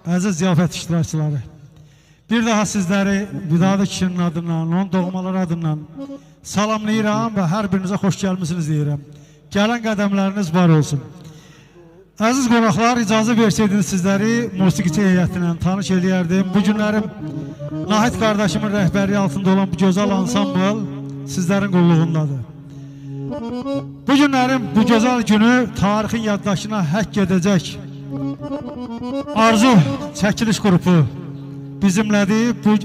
əziz ziyafət iştirakçıları, bir daha sizləri Vidadi kişinin adından, onun doğmaları adından salamlayıram və hər birinizə xoş gəlmişsiniz deyirəm. Gələn qədəmləriniz var olsun. Əziz qonaqlar, icazə versəydiniz sizləri musiqiçi heyətindən tanış edərdim. Bu günlərim Nahid qardaşımın rəhbərliyi altında olan bu gözəl ansambl sizlərin qulluğundadır. Bu günlərim, bu gözəl günü tarixin yaddaşına həkk edəcək Arzu çəkiliş qrupu bizimlədir. Bu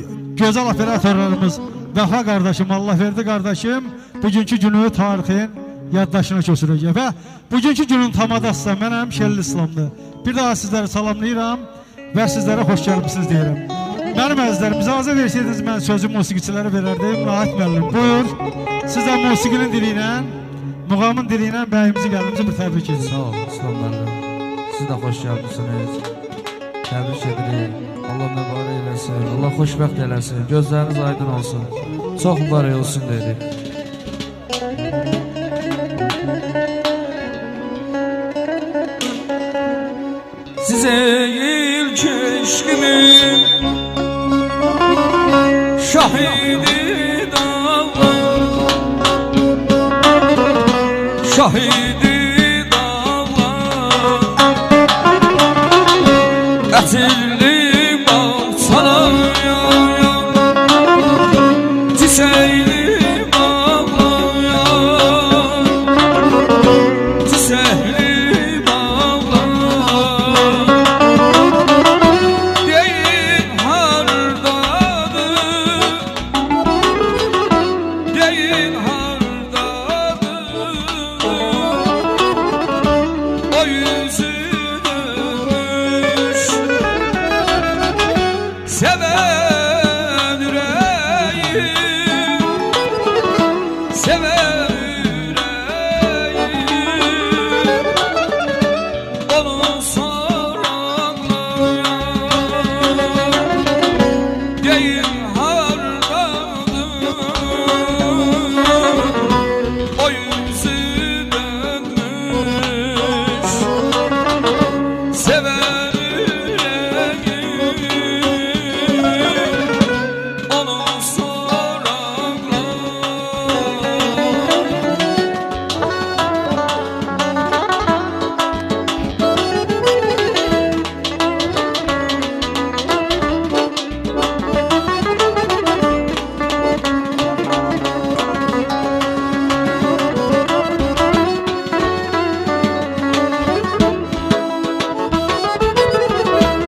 gözəl operatorlarımız Vəfa qardaşım, Allahverdi qardaşım bugünkü günü tarixin yaddaşına köçürəcək və bugünkü günün tamadası mənəm Şəlil İslamdır. Bir daha sizləri salamlayıram və sizlərə xoş gəlmişsiniz deyirəm. Mənim əzizlərim, icazə versəydiniz mən sözü musiqiçilərə verərdim. Nahid müəllim, buyur. Siz də musiqinin dili ilə, muğamın dili ilə bəyimizi gəlimizi bir təbrik edin. Sağ olun, İslam müəllim. Siz də xoş gəlmişsiniz. Təbrik edirik. Allah mübarək eləsin, Allah xoşbəxt eləsin, gözləriniz aydın olsun. Çox mübarək olsun dedik. Size ilk eşkimin şahidi dağlar, şahidi dağlar, ətirli bağçalar, çiçəkli bağlar, çiçəkli sever.